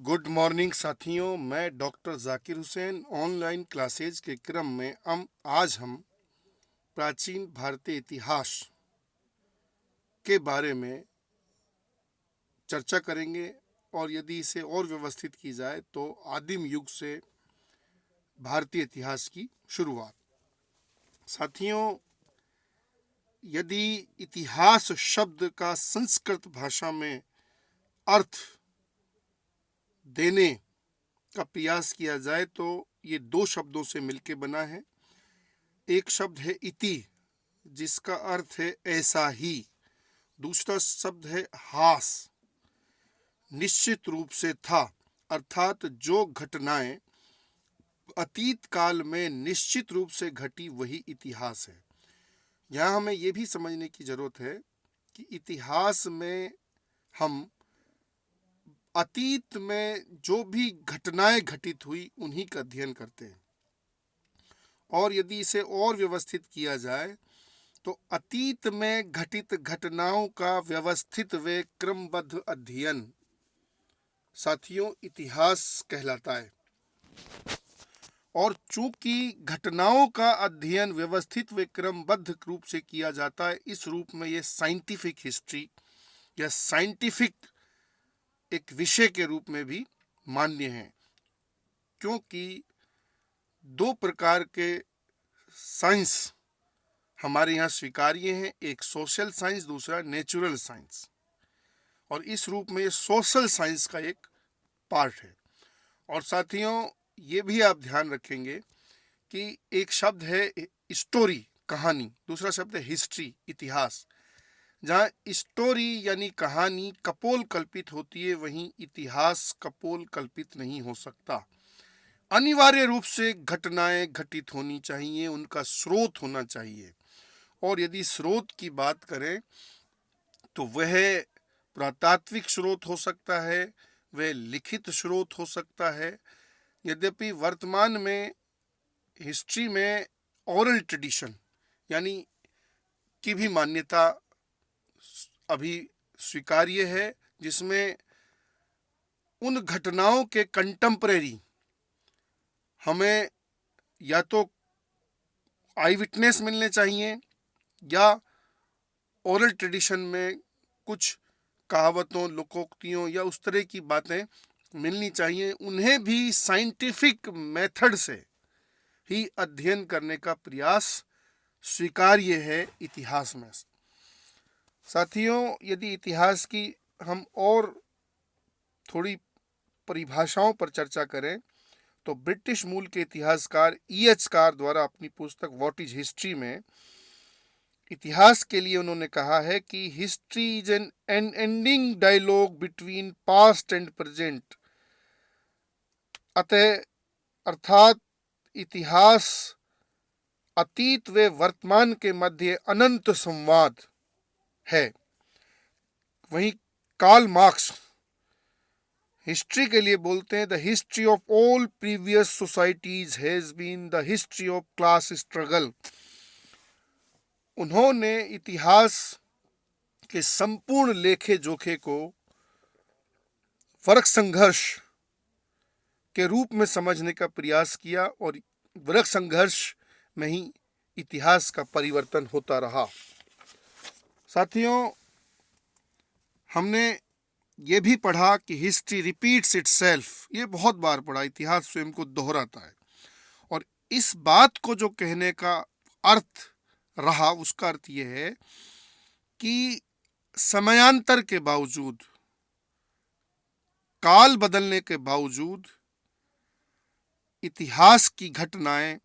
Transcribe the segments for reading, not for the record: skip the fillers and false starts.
Good morning साथियों, मैं doctor Zakir Hussain. Online classes के क्रम में आज हम प्राचीन भारतीय इतिहास के बारे में चर्चा करेंगे और यदि इसे और व्यवस्थित की जाए तो आदिम युग से भारतीय इतिहास की शुरुआत। साथियों, यदि इतिहास शब्द का संस्कृत भाषा में अर्थ देने का प्रयास किया जाए तो ये दो शब्दों से मिलकर बना है। एक शब्द है इति, जिसका अर्थ है ऐसा ही। दूसरा शब्द है हास, निश्चित रूप से था, अर्थात जो घटनाएं अतीत काल में निश्चित रूप से घटी वही इतिहास है। यहाँ हमें यह भी समझने की जरूरत है कि इतिहास में हम अतीत में जो भी घटनाएं घटित हुई उन्हीं का अध्ययन करते हैं, और यदि इसे और व्यवस्थित किया जाए तो अतीत में घटित घटनाओं का व्यवस्थित व क्रमबद्ध अध्ययन साथियों इतिहास कहलाता है। और चूंकि घटनाओं का अध्ययन व्यवस्थित व क्रमबद्ध रूप से किया जाता है, इस रूप में यह साइंटिफिक हिस्ट्री या साइंटिफिक एक विषय के रूप में भी मान्य है। क्योंकि दो प्रकार के साइंस हमारे यहाँ स्वीकार्य हैं, एक सोशल साइंस, दूसरा नेचुरल साइंस। और इस रूप में ये सोशल साइंस का एक पार्ट है। और साथियों, ये भी आप ध्यान रखेंगे कि एक शब्द है स्टोरी, कहानी, दूसरा शब्द है हिस्ट्री, इतिहास। जहाँ स्टोरी यानी कहानी कपोल कल्पित होती है, वहीं इतिहास कपोल कल्पित नहीं हो सकता। अनिवार्य रूप से घटनाएं घटित होनी चाहिए, उनका स्रोत होना चाहिए। और यदि स्रोत की बात करें तो वह पुरातात्विक स्रोत हो सकता है, वह लिखित स्रोत हो सकता है। यद्यपि वर्तमान में हिस्ट्री में ओरल ट्रेडिशन यानी की भी मान्यता अभी स्वीकार्य है, जिसमें उन घटनाओं के कंटेम्परेरी हमें या तो आई विटनेस मिलने चाहिए या ओरल ट्रेडिशन में कुछ कहावतों, लोकोक्तियों या उस तरह की बातें मिलनी चाहिए। उन्हें भी साइंटिफिक मेथड से ही अध्ययन करने का प्रयास स्वीकार्य है इतिहास में। साथियों, यदि इतिहास की हम और थोड़ी परिभाषाओं पर चर्चा करें तो ब्रिटिश मूल के इतिहासकार E.H. कार द्वारा अपनी पुस्तक व्हाट इज हिस्ट्री में इतिहास के लिए उन्होंने कहा है कि history is an ending dialogue between past and present. अर्थात इतिहास अतीत व वर्तमान के मध्य अनंत संवाद है। वहीं कार्ल मार्क्स हिस्ट्री के लिए बोलते हैं, the history of all previous societies has been the history of class struggle. उन्होंने इतिहास के संपूर्ण लेखे जोखे को वर्ग संघर्ष के रूप में समझने का प्रयास किया, और वर्ग संघर्ष में ही इतिहास का परिवर्तन होता रहा। साथियों, हमने ये भी पढ़ा कि हिस्ट्री रिपीट्स इटसेल्फ। ये बहुत बार पढ़ा, इतिहास स्वयं को दोहराता है। और इस बात को जो कहने का अर्थ रहा, उसका अर्थ यह है कि समयांतर के बावजूद, काल बदलने के बावजूद इतिहास की घटनाएं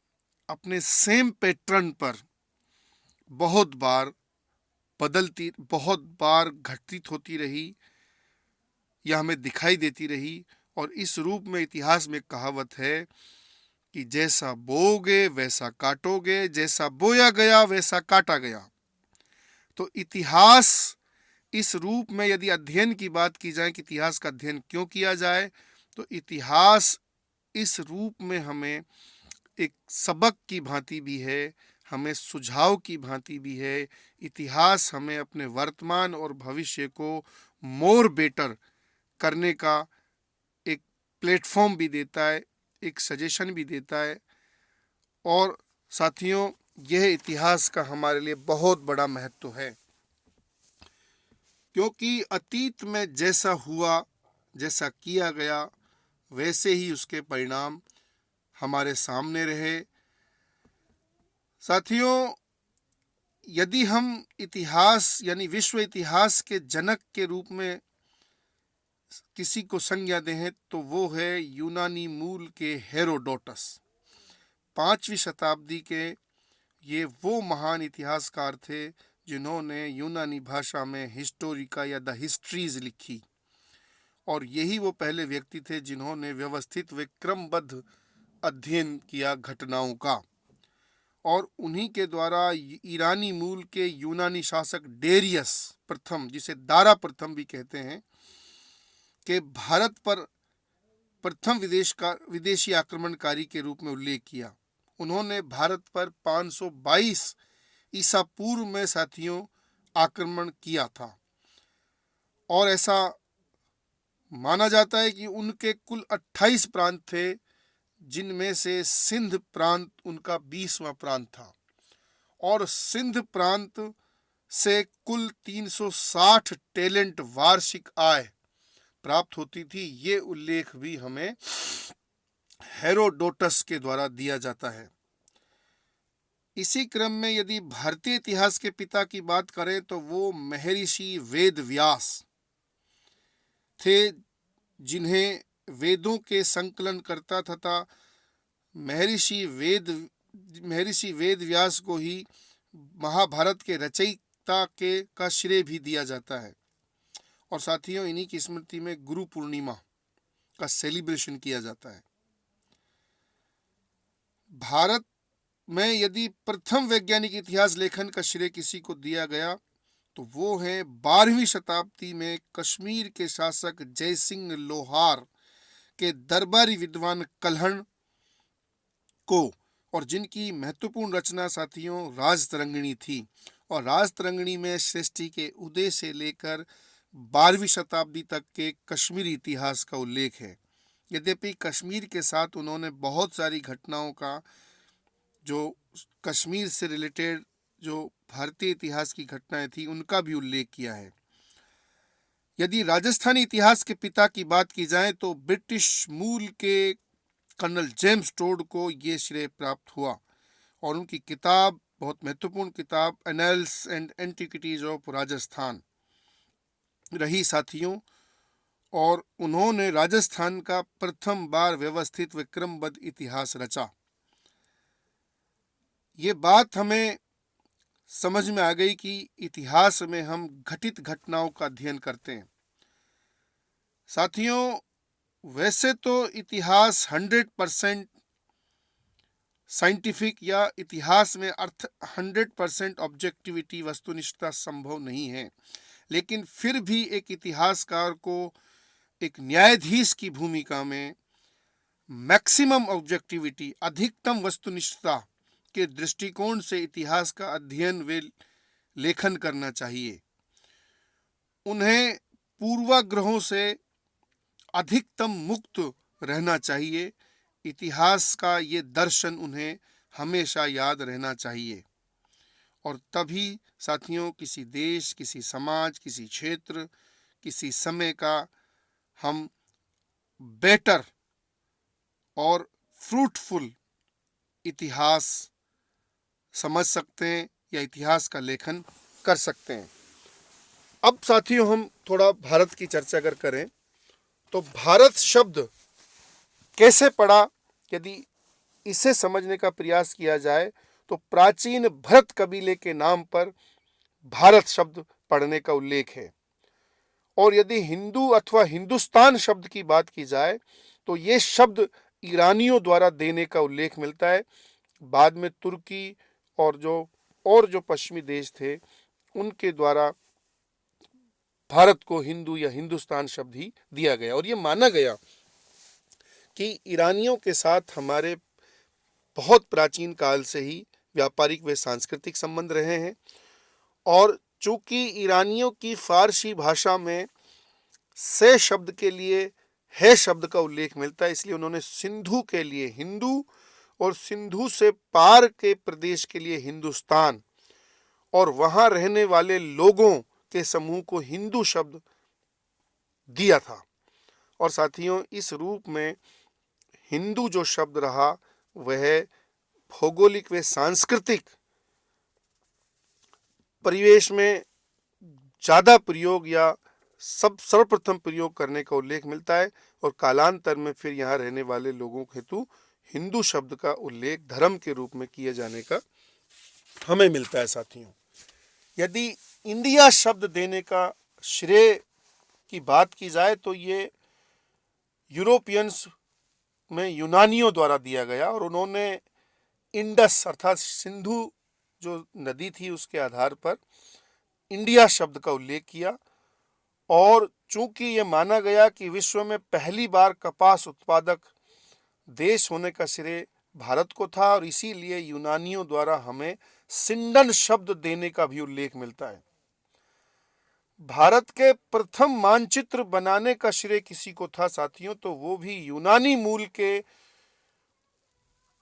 अपने सेम पैटर्न पर बहुत बार बदलती, बहुत बार घटित होती रही या हमें दिखाई देती रही। और इस रूप में इतिहास में कहावत है कि जैसा बोओगे वैसा काटोगे, जैसा बोया गया वैसा काटा गया। तो इतिहास इस रूप में यदि अध्ययन की बात की जाए कि इतिहास का अध्ययन क्यों किया जाए, तो इतिहास इस रूप में हमें एक सबक की भांति भी है, हमें सुझाव की भांति भी है। इतिहास हमें अपने वर्तमान और भविष्य को मोर बेटर करने का एक प्लेटफॉर्म भी देता है, एक सजेशन भी देता है। और साथियों, यह इतिहास का हमारे लिए बहुत बड़ा महत्व है, क्योंकि अतीत में जैसा हुआ, जैसा किया गया, वैसे ही उसके परिणाम हमारे सामने रहे। साथियों, यदि हम इतिहास यानी विश्व इतिहास के जनक के रूप में किसी को संज्ञा दें तो वो है यूनानी मूल के हेरोडोटस। 5वीं शताब्दी के ये वो महान इतिहासकार थे जिन्होंने यूनानी भाषा में हिस्टोरिका या द हिस्ट्रीज लिखी, और यही वो पहले व्यक्ति थे जिन्होंने व्यवस्थित व क्रमबद्ध अध्ययन किया घटनाओं का। और उन्हीं के द्वारा ईरानी मूल के यूनानी शासक डेरियस प्रथम, जिसे दारा प्रथम भी कहते हैं, के भारत पर प्रथम विदेशी आक्रमणकारी के रूप में उल्लेख किया। उन्होंने भारत पर 522 ईसा पूर्व में साथियों आक्रमण किया था, और ऐसा माना जाता है कि उनके कुल 28 प्रांत थे, जिनमें से सिंध प्रांत उनका 20वां प्रांत था, और सिंध प्रांत से कुल 360 टैलेंट वार्षिक आय प्राप्त होती थी। ये उल्लेख भी हमें हेरोडोटस के द्वारा दिया जाता है। इसी क्रम में यदि भारतीय इतिहास के पिता की बात करें तो वो महर्षि वेद व्यास थे, जिन्हें वेदों के संकलन करता तथा महर्षि वेद व्यास को ही महाभारत के रचयिता का श्रेय भी दिया जाता है। और साथियों, इन्हीं की स्मृति में गुरु पूर्णिमा का सेलिब्रेशन किया जाता है। भारत में यदि प्रथम वैज्ञानिक इतिहास लेखन का श्रेय किसी को दिया गया तो वो है 12वीं शताब्दी में कश्मीर के शासक जयसिंह लोहार के दरबारी विद्वान कल्हण को, और जिनकी महत्वपूर्ण रचना साथियों राजतरंगिणी थी। और राजतरंगिणी में सृष्टि के उदय से लेकर 12वीं शताब्दी तक के कश्मीरी इतिहास का उल्लेख है। यद्यपि कश्मीर के साथ उन्होंने बहुत सारी घटनाओं का, जो कश्मीर से रिलेटेड जो भारतीय इतिहास की घटनाएं थी, उनका भी उल्लेख किया है। यदि राजस्थानी इतिहास के पिता की बात की जाए तो ब्रिटिश मूल के कर्नल जेम्स टोड को ये श्रेय प्राप्त हुआ, और उनकी किताब, बहुत महत्वपूर्ण किताब, annals and antiquities of Rajasthan रही साथियों। और उन्होंने राजस्थान का प्रथम बार व्यवस्थित व क्रमबद्ध इतिहास रचा। ये बात हमें समझ में आ गई कि इतिहास में हम घटित घटनाओं का अध्ययन करते हैं। साथियों, वैसे तो इतिहास 100% साइंटिफिक या इतिहास में 100% ऑब्जेक्टिविटी, वस्तुनिष्ठता संभव नहीं है, लेकिन फिर भी एक इतिहासकार को एक न्यायाधीश की भूमिका में मैक्सिमम ऑब्जेक्टिविटी, अधिकतम वस्तुनिष्ठता के दृष्टिकोण से इतिहास का अध्ययन व लेखन करना चाहिए। उन्हें पूर्वाग्रहों से अधिकतम मुक्त रहना चाहिए। इतिहास का ये दर्शन उन्हें हमेशा याद रहना चाहिए, और तभी साथियों किसी देश, किसी समाज, किसी क्षेत्र, किसी समय का हम बेटर और फ्रूटफुल इतिहास समझ सकते हैं या इतिहास का लेखन कर सकते हैं। अब साथियों, हम थोड़ा भारत की चर्चा अगर करें तो भारत शब्द कैसे पड़ा, यदि इसे समझने का प्रयास किया जाए तो प्राचीन भरत कबीले के नाम पर भारत शब्द पढ़ने का उल्लेख है। और यदि हिंदू अथवा हिंदुस्तान शब्द की बात की जाए तो ये शब्द ईरानियों द्वारा देने का उल्लेख मिलता है। बाद में तुर्की और जो पश्चिमी देश थे, उनके द्वारा भारत को हिंदू या हिंदुस्तान शब्द ही दिया गया। और ये माना गया कि ईरानियों के साथ हमारे बहुत प्राचीन काल से ही व्यापारिक व सांस्कृतिक संबंध रहे हैं, और चूंकि ईरानियों की फारसी भाषा में से शब्द के लिए है शब्द का उल्लेख मिलता है, इसलिए उन्होंने सिंधु के लिए हिंदू और सिंधु से पार के प्रदेश के लिए हिंदुस्तान और वहां रहने वाले लोगों के समूह को हिंदू शब्द दिया था। और साथियों, इस रूप में हिंदू जो शब्द रहा वह भौगोलिक व सांस्कृतिक परिवेश में ज्यादा प्रयोग या सर्वप्रथम प्रयोग करने का उल्लेख मिलता है और कालांतर में फिर यहाँ रहने वाले लोगों हेतु हिंदू शब्द का उल्लेख धर्म के रूप में किए जाने का हमें मिलता है। साथियों, यदि इंडिया शब्द देने का श्रेय की बात की जाए तो ये यूरोपियंस में यूनानियों द्वारा दिया गया और उन्होंने इंडस अर्थात सिंधु जो नदी थी उसके आधार पर इंडिया शब्द का उल्लेख किया। और चूंकि ये माना गया कि विश्व में पहली बार कपास उत्पादक देश होने का श्रेय भारत को था और इसीलिए यूनानियों द्वारा हमें सिंडन शब्द देने का भी उल्लेख मिलता है। भारत के प्रथम मानचित्र बनाने का श्रेय किसी को था साथियों, तो वो भी यूनानी मूल के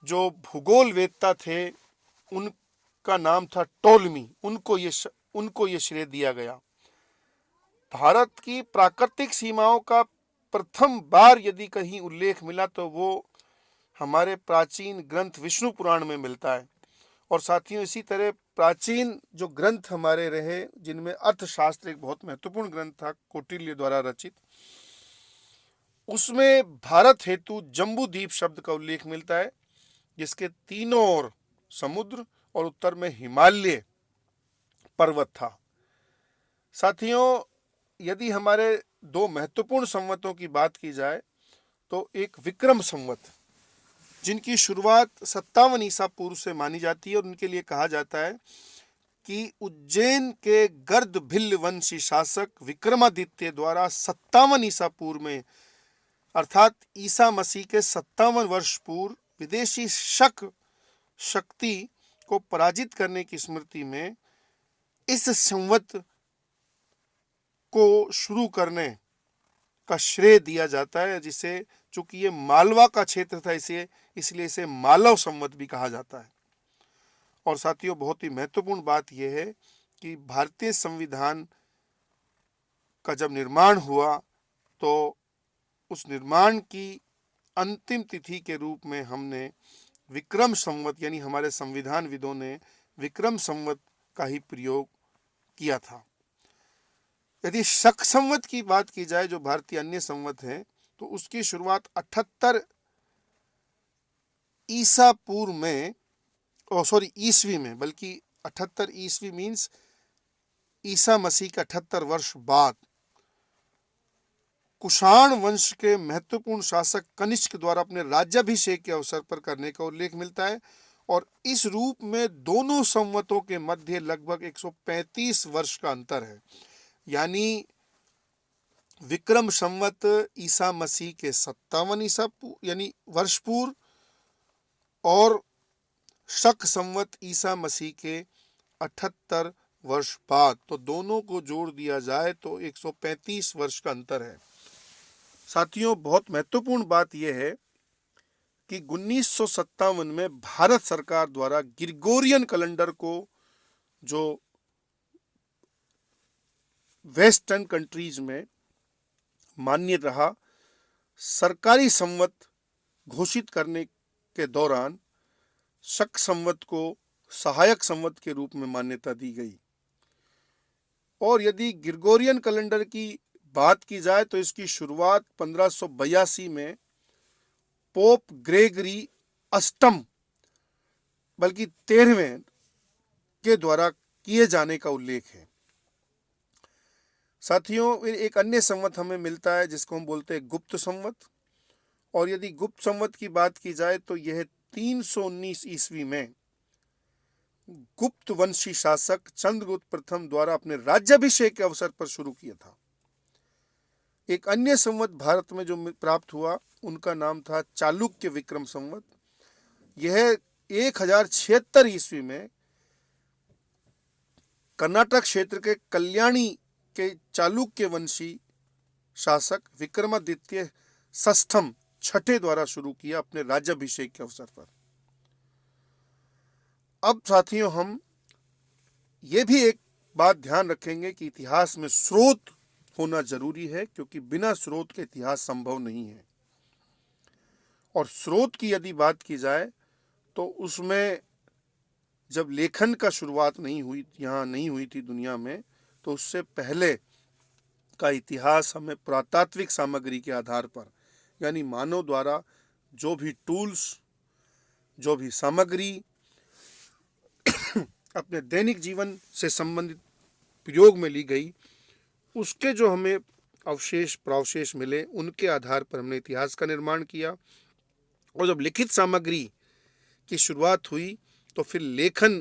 जो भूगोल वेत्ता थे उनका नाम था टोलमी। उनको ये श्रेय दिया गया। भारत की प्राकृतिक सीमाओं का प्रथम बार यदि कहीं उल्लेख मिला तो वो हमारे प्राचीन ग्रंथ विष्णु पुराण में मिलता है। और साथियों, इसी तरह प्राचीन जो ग्रंथ हमारे रहे जिनमें अर्थशास्त्र एक बहुत महत्वपूर्ण ग्रंथ था कौटिल्य द्वारा रचित, उसमें भारत हेतु जम्बूद्वीप शब्द का उल्लेख मिलता है जिसके तीनों ओर समुद्र और उत्तर में हिमालय पर्वत था। साथियों, यदि हमारे दो महत्वपूर्ण संवतों की बात की जाए तो एक विक्रम संवत जिनकी शुरुआत 57 ईसा पूर्व से मानी जाती है और उनके लिए कहा जाता है कि उज्जैन के गर्द भिल्ल वंशी शासक विक्रमादित्य द्वारा 57 ईसा पूर्व में अर्थात ईसा मसीह के 57 वर्ष पूर्व विदेशी शक्ति को पराजित करने की स्मृति में इस संवत को शुरू करने का श्रेय दिया जाता है, जिसे चूंकि ये मालवा का क्षेत्र था इसलिए इसे मालव संवत भी कहा जाता है। और साथियों, बहुत ही महत्वपूर्ण बात यह है कि भारतीय संविधान का जब निर्माण हुआ तो उस निर्माण की अंतिम तिथि के रूप में हमने विक्रम संवत यानी हमारे संविधानविदों ने विक्रम संवत का ही प्रयोग किया था। यदि शक संवत की बात की जाए जो भारतीय अन्य संवत है तो उसकी शुरुआत 78 ईसा पूर्व में ईसवी में, बल्कि 78 ईसवी मीन्स ईसा मसीह के 78 वर्ष बाद कुषाण वंश के महत्वपूर्ण शासक कनिष्क द्वारा अपने राज्याभिषेक के अवसर पर करने का उल्लेख मिलता है। और इस रूप में दोनों संवतों के मध्य लगभग 135 वर्ष का अंतर है। यानी विक्रम संवत ईसा मसीह के 57 ईसा यानी वर्ष पूर्व और शक संवत ईसा मसीह के 78 वर्ष बाद, तो दोनों को जोड़ दिया जाए तो 135 वर्ष का अंतर है। साथियों, बहुत महत्वपूर्ण बात यह है कि 1957 में भारत सरकार द्वारा ग्रिगोरियन कैलेंडर को जो वेस्टर्न कंट्रीज में मान्य रहा, सरकारी संवत घोषित करने के दौरान शक संवत को सहायक संवत के रूप में मान्यता दी गई। और यदि ग्रिगोरियन कैलेंडर की बात की जाए तो इसकी शुरुआत 1582 में पोप ग्रेगरी अष्टम बल्कि 13वें के द्वारा किए जाने का उल्लेख है। साथियों, एक अन्य संवत हमें मिलता है जिसको हम बोलते हैं गुप्त संवत। और यदि गुप्त संवत की बात की जाए तो यह 319 ईस्वी में गुप्त वंशी शासक चंद्रगुप्त प्रथम द्वारा अपने राज्याभिषेक के अवसर पर शुरू किया था। एक अन्य संवत भारत में जो प्राप्त हुआ उनका नाम था चालुक्य विक्रम संवत। यह 1076 ईस्वी में कर्नाटक क्षेत्र के कल्याणी के चालुक्य वंशी शासक विक्रमादित्य षष्ठम छठे द्वारा शुरू किया अपने राज्याभिषेक के अवसर पर। अब साथियों हम ये भी एक बात ध्यान रखेंगे कि इतिहास में स्रोत होना जरूरी है, क्योंकि बिना स्रोत के इतिहास संभव नहीं है। और स्रोत की यदि बात की जाए तो उसमें जब लेखन का शुरुआत यहाँ नहीं हुई थी दुनिया में, तो उससे पहले का इतिहास हमें पुरातात्विक सामग्री के आधार पर, यानी मानव द्वारा जो भी टूल्स, जो भी सामग्री अपने दैनिक जीवन से संबंधित प्रयोग में ली गई, उसके जो हमें अवशेष प्रावशेष मिले, उनके आधार पर हमने इतिहास का निर्माण किया। और जब लिखित सामग्री की शुरुआत हुई तो फिर लेखन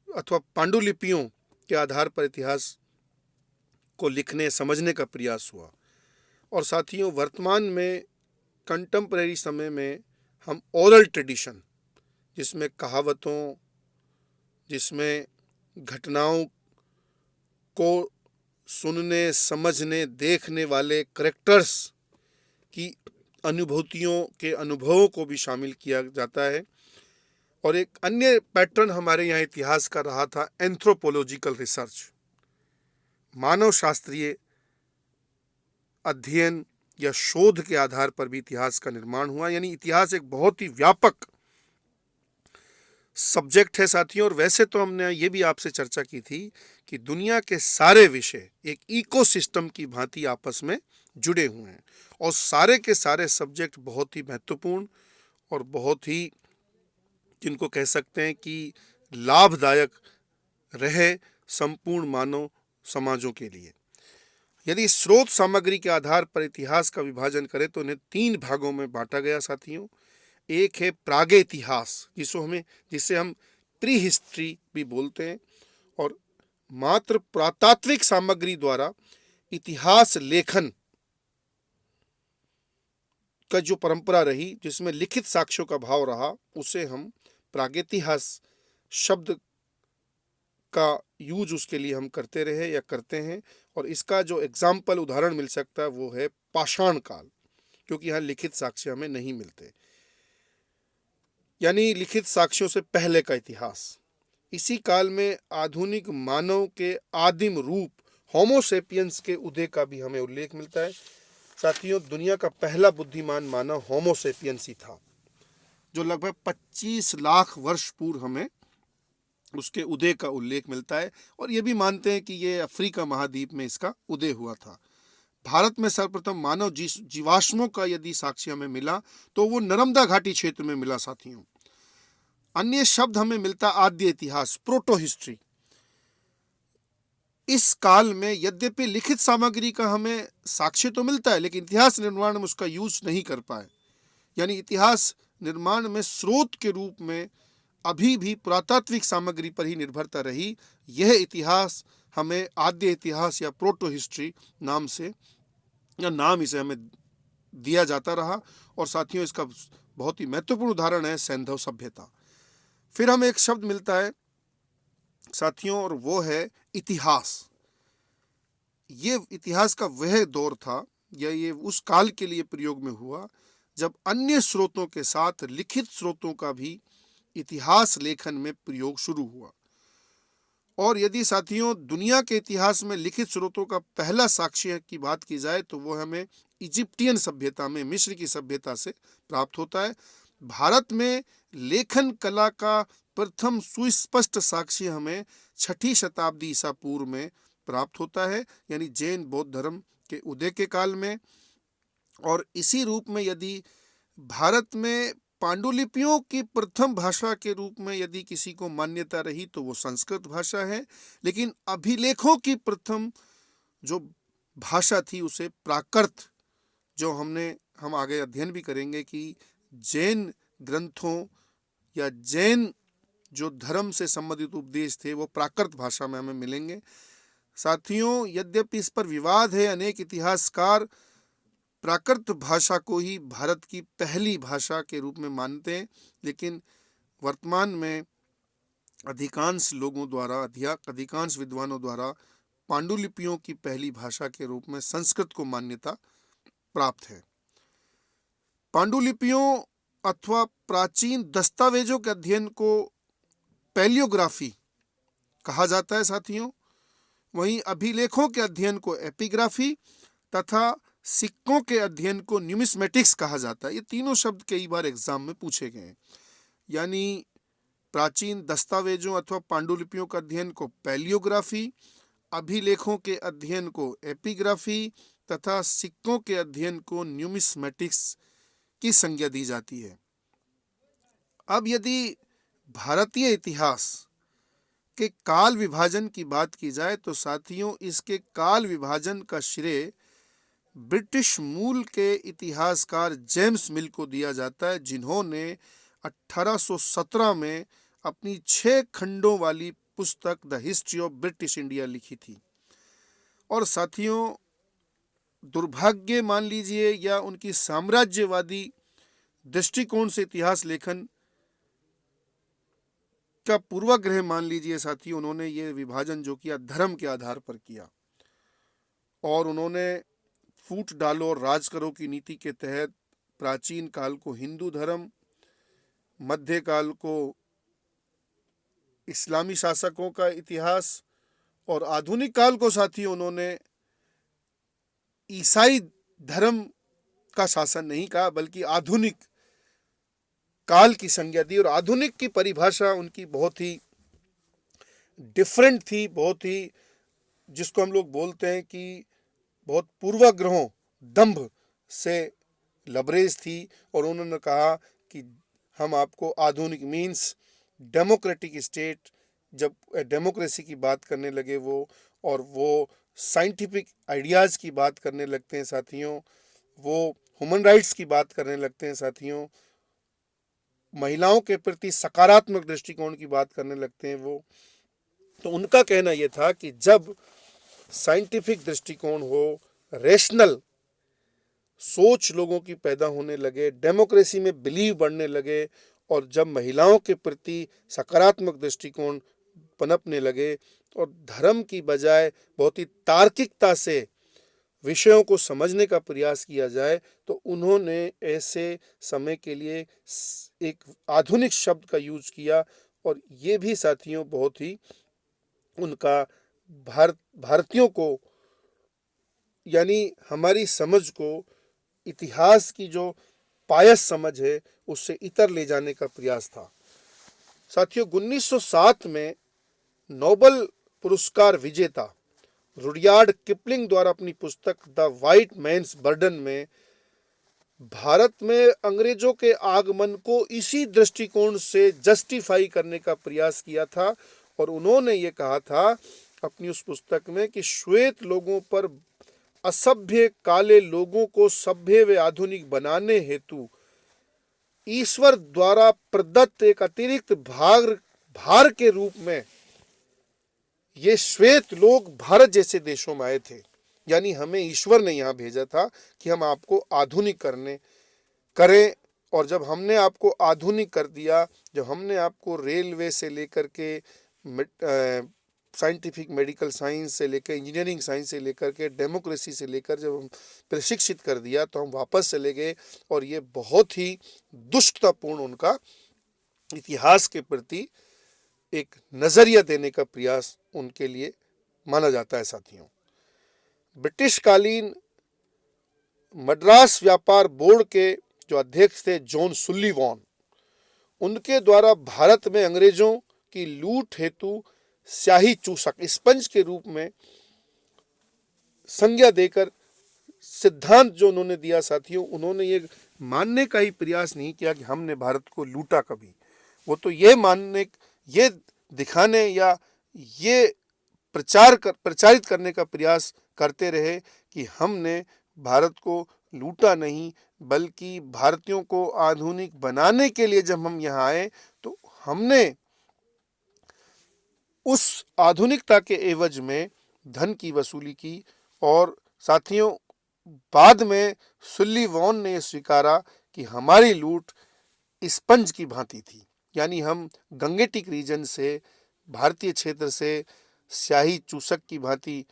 अथवा पांडुलिपियों के आधार पर इतिहास को लिखने समझने का प्रयास हुआ। और साथियों वर्तमान में कंटेम्परेरी समय में हम ओरल ट्रेडिशन, जिसमें कहावतों, जिसमें घटनाओं को सुनने समझने देखने वाले करेक्टर्स की अनुभूतियों के अनुभवों को भी शामिल किया जाता है। और एक अन्य पैटर्न हमारे यहाँ इतिहास का रहा था एंथ्रोपोलॉजिकल रिसर्च, मानव शास्त्रीय अध्ययन या शोध के आधार पर भी इतिहास का निर्माण हुआ। यानी इतिहास एक बहुत ही व्यापक सब्जेक्ट है साथियों। और वैसे तो हमने ये भी आपसे चर्चा की थी कि दुनिया के सारे विषय एक इकोसिस्टम की भांति आपस में जुड़े हुए हैं, और सारे के सारे सब्जेक्ट बहुत ही महत्वपूर्ण और बहुत ही, जिनको कह सकते हैं कि लाभदायक रहे संपूर्ण मानव समाजों के लिए। यदि स्रोत सामग्री के आधार पर इतिहास का विभाजन करें तो इन्हें 3 भागों में बांटा गया साथियों। एक है प्रागे इतिहास, जिसे हम प्री हिस्ट्री भी बोलते हैं, और मात्र पुरातात्विक सामग्री द्वारा इतिहास लेखन का जो परंपरा रही, जिसमें लिखित साक्ष्यों का भाव रहा, उसे हम प्रागैतिहास शब्द का यूज उसके लिए हम करते रहे या करते हैं। और इसका जो एग्जाम्पल उदाहरण मिल सकता है वो है पाषाण काल, क्योंकि यहाँ लिखित साक्ष्य हमें नहीं मिलते, यानी लिखित साक्ष्यों से पहले का इतिहास। इसी काल में आधुनिक मानव के आदिम रूप होमोसेपियंस के उदय का भी हमें उल्लेख मिलता है साथियों। दुनिया का पहला बुद्धिमान मानव होमोसेपियंस ही था, जो लगभग 25 लाख वर्ष पूर्व हमें उसके उदय का उल्लेख मिलता है। और ये भी मानते हैं कि ये अफ्रीका महाद्वीप में इसका उदय हुआ था। भारत में सर्वप्रथम मानव जीवाश्मों का यदि साक्ष्य हमें मिला तो वो नर्मदा घाटी क्षेत्र में मिला साथियों। अन्य शब्द हमें मिलता आद्य इतिहास, प्रोटो हिस्ट्री। इस काल में यद्यपि लिखित सामग्री का हमें साक्ष्य तो मिलता है, लेकिन इतिहास निर्माण में उसका यूज नहीं कर पाए। यानी इतिहास निर्माण में स्रोत के रूप में अभी भी पुरातात्विक सामग्री पर ही निर्भरता रही। यह इतिहास हमें आद्य इतिहास या प्रोटो हिस्ट्री नाम इसे हमें दिया जाता रहा। और साथियों इसका बहुत ही महत्वपूर्ण उदाहरण है सैंधव सभ्यता। फिर हमें एक शब्द मिलता है साथियों, और वो है इतिहास। ये इतिहास का वह दौर था, या ये उस काल के लिए प्रयोग में हुआ जब अन्य स्रोतों के साथ लिखित स्रोतों का भी इतिहास लेखन में प्रयोग शुरू हुआ। और यदि साथियों दुनिया के इतिहास में लिखित स्रोतों का पहला साक्ष्य की बात की जाए तो वो हमें इजिप्टियन सभ्यता में, मिस्र की सभ्यता से प्राप्त होता है। भारत में लेखन कला का प्रथम सुस्पष्ट साक्ष्य हमें 6ठी शताब्दी ईसा पूर्व में प्राप्त होता है, यानी जैन बौद्ध धर्म के उदय के काल में। और इसी रूप में यदि भारत में पांडुलिपियों की प्रथम भाषा के रूप में यदि किसी को मान्यता रही तो वो संस्कृत भाषा है, लेकिन अभिलेखों की प्रथम जो भाषा थी उसे प्राकृत, जो हम आगे अध्ययन भी करेंगे कि जैन ग्रंथों या जैन जो धर्म से संबंधित उपदेश थे वो प्राकृत भाषा में हमें मिलेंगे साथियों। यद्यपि इस पर विवाद है, अनेक इतिहासकार प्राकृत भाषा को ही भारत की पहली भाषा के रूप में मानते हैं, लेकिन वर्तमान में अधिकांश विद्वानों द्वारा पांडुलिपियों की पहली भाषा के रूप में संस्कृत को मान्यता प्राप्त है। पांडुलिपियों अथवा प्राचीन दस्तावेजों के अध्ययन को पैलियोग्राफी कहा जाता है साथियों। वहीं अभिलेखों के अध्ययन को एपिग्राफी तथा सिक्कों के अध्ययन को न्यूमिस्मेटिक्स कहा जाता है। ये तीनों शब्द कई बार एग्जाम में पूछे गए हैं। यानी प्राचीन दस्तावेजों अथवा पांडुलिपियों का अध्ययन को पैलियोग्राफी, अभिलेखों के अध्ययन को एपिग्राफी तथा सिक्कों के अध्ययन को न्यूमिस्मेटिक्स की संज्ञा दी जाती है। अब यदि भारतीय इतिहास के काल विभाजन की बात की जाए तो साथियों इसके काल विभाजन का श्रेय ब्रिटिश मूल के इतिहासकार जेम्स मिल को दिया जाता है, जिन्होंने 1817 में अपनी 6 खंडों वाली पुस्तक the history of British India लिखी थी। और साथियों दुर्भाग्य मान लीजिए या उनकी साम्राज्यवादी दृष्टिकोण से इतिहास लेखन का पूर्वाग्रह मान लीजिए साथियों, उन्होंने ये विभाजन जो किया धर्म के आधार पर किया और उन्होंने फूट डालो और राज करो की नीति के तहत प्राचीन काल को हिंदू धर्म, मध्य काल को इस्लामी शासकों का इतिहास और आधुनिक काल को साथियों उन्होंने ईसाई धर्म का शासन नहीं कहा बल्कि आधुनिक काल की संज्ञा दी। और आधुनिक की परिभाषा उनकी बहुत ही डिफरेंट थी, बहुत ही जिसको हम लोग बोलते हैं कि बहुत पूर्वाग्रहों दंभ से लबरेज थी। और उन्होंने कहा कि हम आपको आधुनिक मीन्स डेमोक्रेटिक स्टेट, जब डेमोक्रेसी की बात करने लगे वो, और वो साइंटिफिक आइडियाज़ की बात करने लगते हैं साथियों, वो ह्यूमन राइट्स की बात करने लगते हैं साथियों, महिलाओं के प्रति सकारात्मक दृष्टिकोण की बात करने लगते हैं वो। तो उनका कहना यह था कि जब साइंटिफिक दृष्टिकोण हो, रेशनल सोच लोगों की पैदा होने लगे, डेमोक्रेसी में बिलीव बढ़ने लगे और जब महिलाओं के प्रति सकारात्मक दृष्टिकोण पनपने लगे और धर्म की बजाय बहुत ही तार्किकता से विषयों को समझने का प्रयास किया जाए, तो उन्होंने ऐसे समय के लिए एक आधुनिक शब्द का यूज किया। और ये भी साथियों बहुत ही उनका भारतीयों को यानी हमारी समझ को, इतिहास की जो पायस समझ है उससे इतर ले जाने का प्रयास था। साथियों 1907 में नोबेल पुरस्कार विजेता रुडयार्ड किपलिंग द्वारा अपनी पुस्तक द व्हाइट मैन्स बर्डन में भारत में अंग्रेजों के आगमन को इसी दृष्टिकोण से जस्टिफाई करने का प्रयास किया था। और उन्होंने ये कहा था अपनी उस पुस्तक में कि श्वेत लोगों पर असभ्य काले लोगों को सभ्य व आधुनिक बनाने हेतु ईश्वर द्वारा प्रदत्त एक अतिरिक्त भार के रूप में ये श्वेत लोग भारत जैसे देशों में आए थे। यानी हमें ईश्वर ने यहाँ भेजा था कि हम आपको आधुनिक करें। और जब हमने आपको आधुनिक कर दिया, जब हमने आपको रेलवे से लेकर के साइंटिफिक मेडिकल साइंस से लेकर इंजीनियरिंग साइंस से लेकर के डेमोक्रेसी से लेकर जब हम प्रशिक्षित कर दिया, तो हम वापस चले गए। और ये बहुत ही दुष्टतापूर्ण उनका इतिहास के प्रति एक नजरिया देने का प्रयास उनके लिए माना जाता है साथियों। ब्रिटिश कालीन मद्रास व्यापार बोर्ड के जो अध्यक्ष थे जॉन सुल्लीवान, उनके द्वारा भारत में अंग्रेजों की लूट हेतु स्याही चूसक स्पंज के रूप में संज्ञा देकर सिद्धांत जो उन्होंने दिया साथियों, उन्होंने ये मानने का ही प्रयास नहीं किया कि हमने भारत को लूटा कभी। वो तो ये दिखाने या ये प्रचारित करने का प्रयास करते रहे कि हमने भारत को लूटा नहीं, बल्कि भारतीयों को आधुनिक बनाने के लिए जब हम यहाँ आए तो हमने उस आधुनिकता के एवज में धन की वसूली की। और साथियों बाद में सुल्लीवान ने स्वीकारा कि हमारी लूट स्पंज की भांति थी, यानी हम गंगेटिक रीजन से, भारतीय क्षेत्र से स्याही चूसक की भांति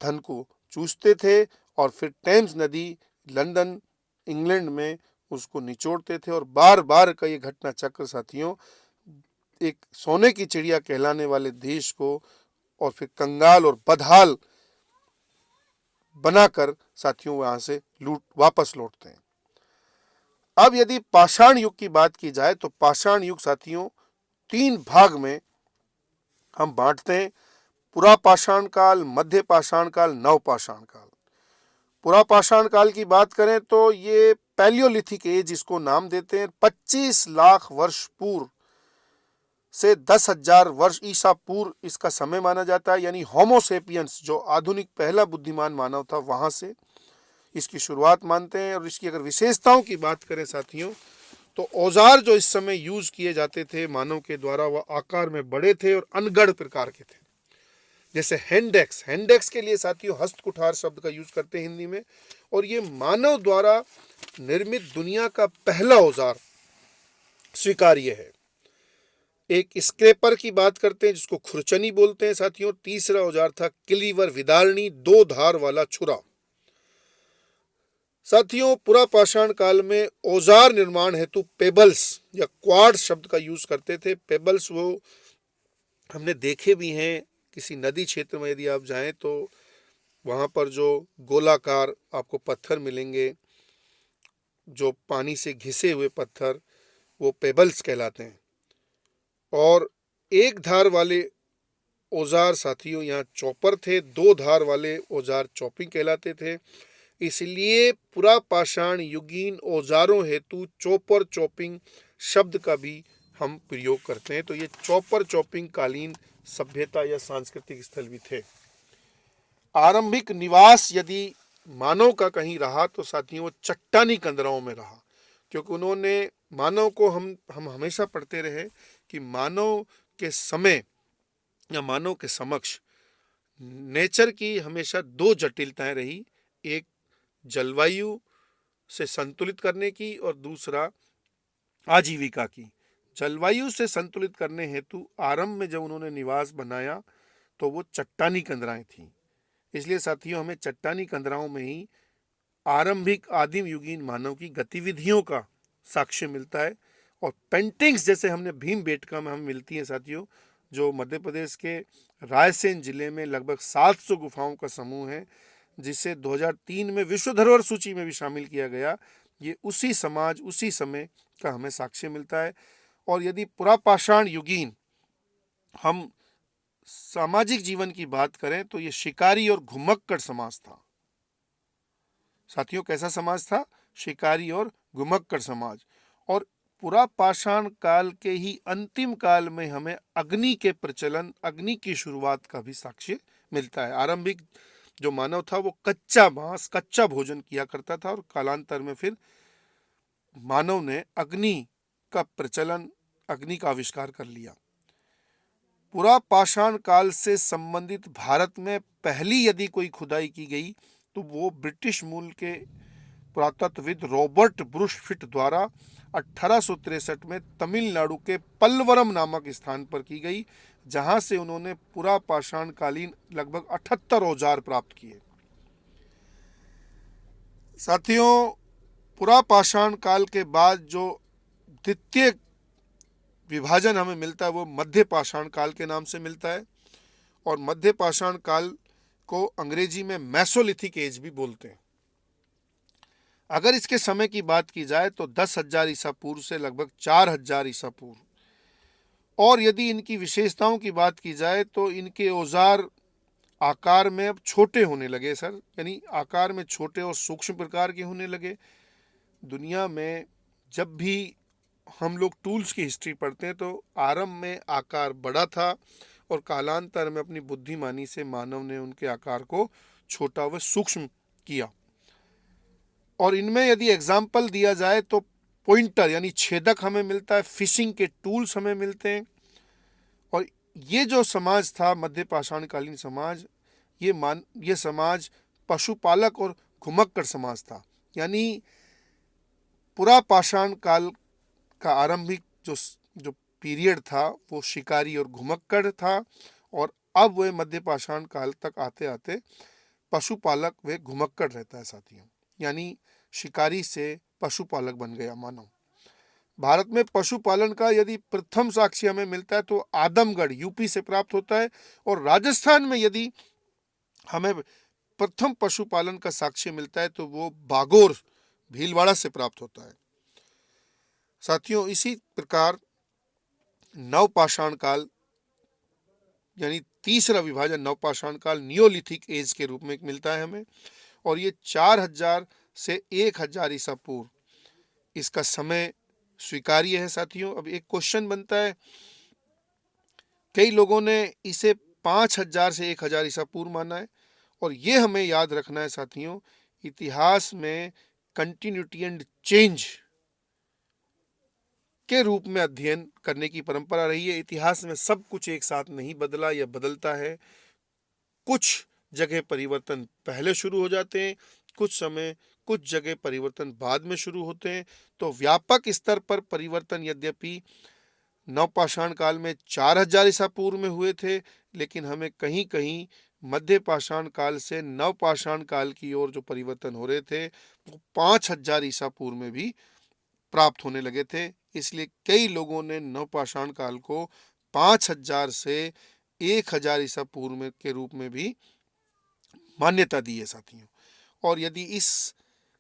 धन को चूसते थे और फिर टेम्स नदी लंदन इंग्लैंड में उसको निचोड़ते थे। और बार बार का ये घटना चक्र साथियों एक सोने की चिड़िया कहलाने वाले देश को और फिर कंगाल और बदहाल बनाकर साथियों वहां से वापस लौटते हैं। अब यदि पाषाण युग की बात की जाए तो पाषाण युग साथियों 3 भाग में हम बांटते हैं। पुरा पाषाण काल, मध्य पाषाण काल, नव पाषाण काल। पुरा पाषाण काल की बात करें तो ये पैलियोलिथिक एज इसको नाम देते हैं। 25 लाख वर्ष पूर्व से 10,000 वर्ष ईसा पूर्व इसका समय माना जाता है। यानी होमोसेपियंस जो आधुनिक पहला बुद्धिमान मानव था वहां से इसकी शुरुआत मानते हैं। और इसकी अगर विशेषताओं की बात करें साथियों तो औजार जो इस समय यूज किए जाते थे मानव के द्वारा वह आकार में बड़े थे और अनगढ़ प्रकार के थे। जैसे हैंडेक्स, हैंडेक्स के लिए साथियों हस्त कुठार शब्द का यूज करते हैं हिंदी में। और ये मानव द्वारा निर्मित दुनिया का पहला औजार स्वीकार्य है। एक स्क्रेपर की बात करते हैं जिसको खुरचनी बोलते हैं साथियों। तीसरा औजार था क्लीवर विदारणी, 2 धार वाला छुरा। साथियों पुरा पाषाण काल में औजार निर्माण हेतु पेबल्स या क्वार्ट्ज शब्द का यूज करते थे। पेबल्स वो हमने देखे भी हैं किसी नदी क्षेत्र में यदि आप जाएं तो वहां पर जो गोलाकार आपको पत्थर मिलेंगे, जो पानी से घिसे हुए पत्थर, वो पेबल्स कहलाते हैं। और 1 धार वाले औजार साथियों यहाँ चॉपर थे, 2 धार वाले औजार चॉपिंग कहलाते थे। इसलिए पुरा पाषाण युगीन औजारों हेतु चॉपर चॉपिंग शब्द का भी हम प्रयोग करते हैं। तो ये चॉपर चॉपिंग कालीन सभ्यता या सांस्कृतिक स्थल भी थे। आरंभिक निवास यदि मानव का कहीं रहा तो साथियों चट्टानी कंदराओं में रहा, क्योंकि उन्होंने मानव को हम हमेशा पढ़ते रहे कि मानव के समय या मानव के समक्ष नेचर की हमेशा 2 जटिलताएं रही। एक जलवायु से संतुलित करने की और दूसरा आजीविका की। जलवायु से संतुलित करने हेतु आरंभ में जब उन्होंने निवास बनाया तो वो चट्टानी कंदराएं थी। इसलिए साथियों हमें चट्टानी कंदराओं में ही आरंभिक आदिम युगीन मानव की गतिविधियों का साक्ष्य मिलता है। और पेंटिंग्स जैसे हमने भीमबेटका में हमें मिलती हैं साथियों, जो मध्य प्रदेश के रायसेन जिले में लगभग 700 गुफाओं का समूह है, जिसे 2003 में विश्व धरोहर सूची में भी शामिल किया गया। ये उसी समाज उसी समय का हमें साक्ष्य मिलता है। और यदि पुरा पाषाण युगीन हम सामाजिक जीवन की बात करें तो ये शिकारी और घुमक्कड़ समाज था। साथियों कैसा समाज था? शिकारी और घुमक्कड़ समाज। और पुरा पाषाण काल के ही अंतिम काल में हमें अग्नि के प्रचलन, अग्नि की शुरुआत का भी साक्ष्य मिलता है। आरंभिक जो मानव था वो कच्चा मांस, कच्चा भोजन किया करता था और कालांतर में फिर मानव ने अग्नि का प्रचलन, अग्नि का आविष्कार कर लिया। पुरा पाषाण काल से संबंधित भारत में पहली यदि कोई खुदाई की गई तो वो ब्रिटिश मूल के पुरातत्वविद रॉबर्ट ब्रुशफिट द्वारा 1863 में तमिलनाडु के पल्वरम नामक स्थान पर की गई, जहां से उन्होंने पुरा पाषाण कालीन लगभग 78 औजार प्राप्त किए। साथियों पुरा पाषाण काल के बाद जो द्वितीय विभाजन हमें मिलता है वो मध्य पाषाण काल के नाम से मिलता है। और मध्य पाषाण काल को अंग्रेजी में मेसोलिथिक एज भी बोलते हैं। अगर इसके समय की बात की जाए तो 10,000 ईसा पूर्व से लगभग 4,000 ईसा पूर्व। और यदि इनकी विशेषताओं की बात की जाए तो इनके औजार आकार में अब छोटे होने लगे सर, यानी आकार में छोटे और सूक्ष्म प्रकार के होने लगे। दुनिया में जब भी हम लोग टूल्स की हिस्ट्री पढ़ते हैं तो आरंभ में आकार बड़ा था और कालांतर में अपनी बुद्धिमानी से मानव ने उनके आकार को छोटा व सूक्ष्म किया। और इनमें यदि एग्जाम्पल दिया जाए तो पॉइंटर यानी छेदक हमें मिलता है, फिशिंग के टूल्स हमें मिलते हैं। और ये जो समाज था मध्य पाषाणकालीन समाज, ये समाज पशुपालक और घुमक्कड़ समाज था। यानी पुरा पाषाण काल का आरंभिक जो पीरियड था वो शिकारी और घुमक्कड़ था। और अब वह मध्य पाषाण काल तक आते आते पशुपालक व घुमक्कड़ रहता है साथियों। यानी शिकारी से पशुपालक बन गया मानव। भारत में पशुपालन का यदि प्रथम साक्ष्य हमें मिलता है तो आदमगढ़ यूपी से प्राप्त होता है, और राजस्थान में यदि हमें प्रथम पशुपालन का साक्ष्य मिलता है तो वो बागोर भीलवाड़ा से प्राप्त होता है। साथियों, इसी प्रकार नवपाषाण काल यानी तीसरा विभाजन नवपाषाण काल नियोलिथिक एज के रूप में मिलता है हमें, और ये 4000 से 1000 ईसा पूर्व इसका समय स्वीकार्य है। साथियों, अब एक क्वेश्चन बनता है, कई लोगों ने इसे 5000 से 1000 ईसा पूर्व माना है, और ये हमें याद रखना है साथियों, इतिहास में कंटिन्यूटी एंड चेंज के रूप में अध्ययन करने की परंपरा रही है। इतिहास में सब कुछ एक साथ नहीं बदला या बदलता है, कुछ जगह परिवर्तन पहले शुरू हो जाते हैं, कुछ जगह परिवर्तन बाद में शुरू होते हैं। तो व्यापक स्तर पर परिवर्तन यद्यपि नवपाषाण काल में 4000 ईसा पूर्व में हुए थे, लेकिन हमें कहीं कहीं मध्य पाषाण काल से नवपाषाण काल की ओर जो परिवर्तन हो रहे थे वो 5000 ईसा पूर्व में भी प्राप्त होने लगे थे। इसलिए कई लोगों ने नवपाषाण काल को 5000 से 1000 ईसा पूर्व में के रूप में भी मान्यता दी है साथियों। और यदि इस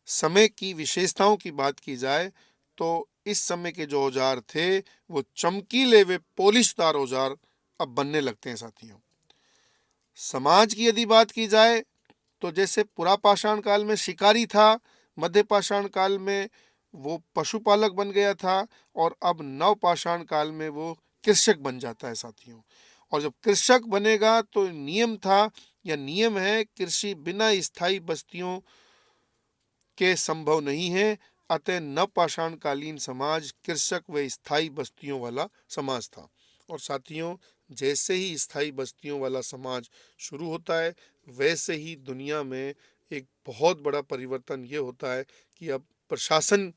समय की विशेषताओं की बात की जाए तो इस समय के जो औजार थे वो चमकीले व पॉलिशदार औजार अब बनने लगते हैं साथियों। समाज की यदि बात की जाए तो जैसे पुरापाषाण काल में शिकारी था, मध्य पाषाण काल में वो पशुपालक बन गया था, और अब नवपाषाण काल में वो कृषक बन जाता है साथियों। और जब कृषक बनेगा तो नियम है, कृषि बिना स्थायी बस्तियों के संभव नहीं है। अतः नवपाषाण कालीन समाज कृषक व स्थायी बस्तियों वाला समाज था। और साथियों, जैसे ही स्थायी बस्तियों वाला समाज शुरू होता है वैसे ही दुनिया में एक बहुत बड़ा परिवर्तन ये होता है कि अब प्रशासन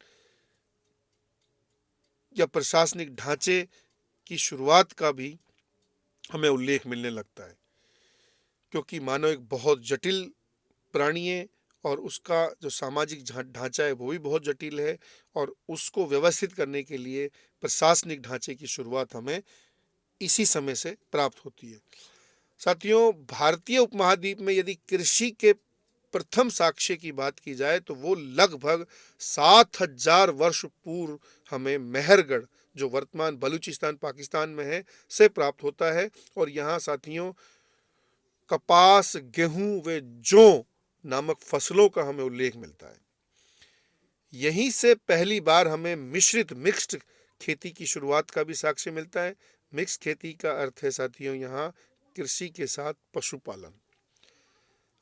या प्रशासनिक ढांचे की शुरुआत का भी हमें उल्लेख मिलने लगता है, क्योंकि मानव एक बहुत जटिल प्राणी है और उसका जो सामाजिक ढांचा है वो भी बहुत जटिल है, और उसको व्यवस्थित करने के लिए प्रशासनिक ढांचे की शुरुआत हमें इसी समय से प्राप्त होती है। साथियों, भारतीय उपमहाद्वीप में यदि कृषि के प्रथम साक्ष्य की बात की जाए तो वो लगभग 7000 वर्ष पूर्व हमें मेहरगढ़, जो वर्तमान बलूचिस्तान पाकिस्तान में है, से प्राप्त होता है। और यहाँ साथियों कपास, गेहूं व जौ नामक फसलों का हमें उल्लेख मिलता है। यहीं से पहली बार हमें मिक्स्ड खेती की शुरुआत का भी साक्ष्य मिलता है। मिक्स खेती का अर्थ है साथियों यहाँ कृषि के साथ पशुपालन।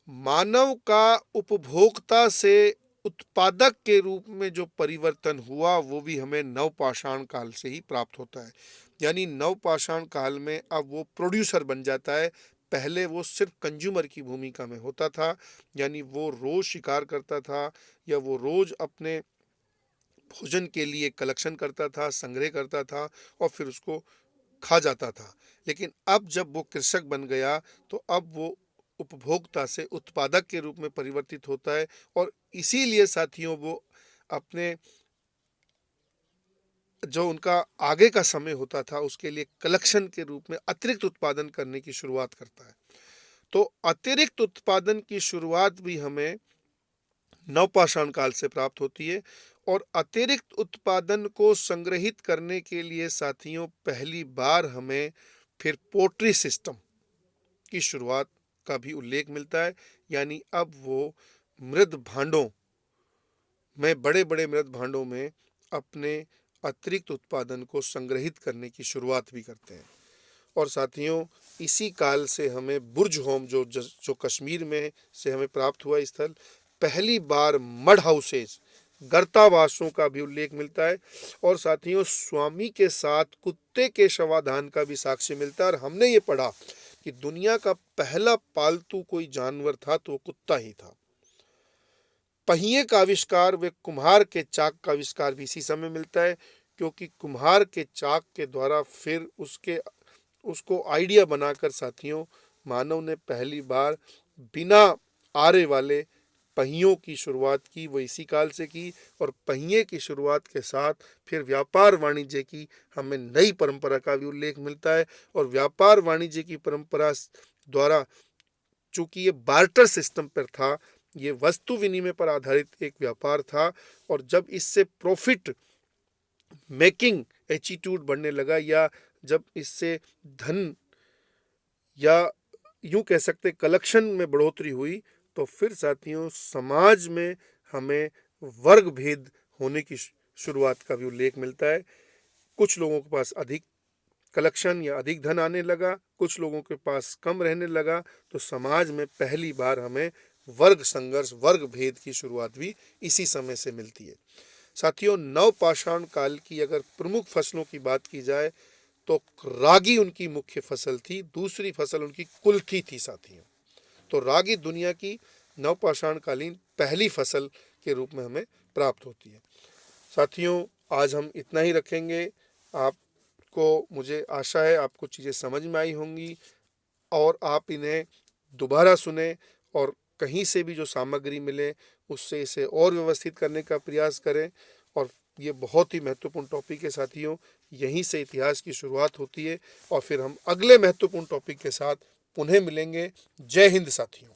मानव का उपभोक्ता से उत्पादक के रूप में जो परिवर्तन हुआ वो भी हमें नवपाषाण काल से ही प्राप्त होता है। यानी नवपाषाण काल में अब वो प्रोड्यूसर बन जाता है। पहले वो सिर्फ कंज्यूमर की भूमिका में होता था, यानी वो रोज शिकार करता था या वो रोज अपने भोजन के लिए कलेक्शन करता था, संग्रह करता था और फिर उसको खा जाता था। लेकिन अब जब वो कृषक बन गया तो अब वो उपभोक्ता से उत्पादक के रूप में परिवर्तित होता है, और इसीलिए साथियों वो अपने जो उनका आगे का समय होता था उसके लिए कलेक्शन के रूप में अतिरिक्त उत्पादन करने की शुरुआत करता है। तो अतिरिक्त उत्पादन की शुरुआत भी हमें नवपाषाण काल से प्राप्त होती है, और अतिरिक्त उत्पादन को संग्रहित करने के लिए साथियों पहली बार हमें फिर पोट्री सिस्टम की शुरुआत का भी उल्लेख मिलता है। यानी अब वो मृद भांडों में, बड़े बड़े मृद भांडों में अपने अतिरिक्त उत्पादन को संग्रहित करने की शुरुआत भी करते हैं। और साथियों इसी काल से हमें बुर्ज होम जो कश्मीर में से हमें प्राप्त हुआ स्थल, पहली बार मड हाउसेस, गर्तावासों का भी उल्लेख मिलता है। और साथियों स्वामी के साथ कुत्ते के शवाधान का भी साक्ष्य मिलता है। और हमने ये पढ़ा कि दुनिया का पहला पालतू कोई जानवर था तो वो कुत्ता ही था। पहिए का आविष्कार व कुम्हार के चाक का आविष्कार भी इसी समय मिलता है, क्योंकि कुम्हार के चाक के द्वारा फिर उसको आइडिया बनाकर साथियों मानव ने पहली बार बिना आरे वाले पहियों की शुरुआत की वो इसी काल से की, और पहिए की शुरुआत के साथ फिर व्यापार वाणिज्य की हमें नई परंपरा का भी उल्लेख मिलता है। और व्यापार वाणिज्य की परंपरा द्वारा, चूंकि ये बार्टर सिस्टम पर था, ये वस्तु विनिमय पर आधारित एक व्यापार था, और जब इससे प्रॉफिट मेकिंग एटीट्यूड बढ़ने लगा, या जब इससे धन, या यूं कह सकते कलेक्शन में बढ़ोतरी हुई, तो फिर साथियों समाज में हमें वर्ग भेद होने की शुरुआत का भी उल्लेख मिलता है। कुछ लोगों के पास अधिक कलेक्शन या अधिक धन आने लगा, कुछ लोगों के पास कम रहने लगा, तो समाज में पहली बार हमें वर्ग संघर्ष, वर्ग भेद की शुरुआत भी इसी समय से मिलती है। साथियों, नवपाषाण काल की अगर प्रमुख फसलों की बात की जाए तो रागी उनकी मुख्य फसल थी, दूसरी फसल उनकी कुल्थी थी साथियों। तो रागी दुनिया की नवपाषाण कालीन पहली फसल के रूप में हमें प्राप्त होती है। साथियों, आज हम इतना ही रखेंगे। आपको, मुझे आशा है आपको चीज़ें समझ में आई होंगी, और आप इन्हें दोबारा सुने, और कहीं से भी जो सामग्री मिले उससे इसे और व्यवस्थित करने का प्रयास करें। और ये बहुत ही महत्वपूर्ण टॉपिक है साथियों, यहीं से इतिहास की शुरुआत होती है, और फिर हम अगले महत्वपूर्ण टॉपिक के साथ पुनः मिलेंगे। जय हिंद साथियों।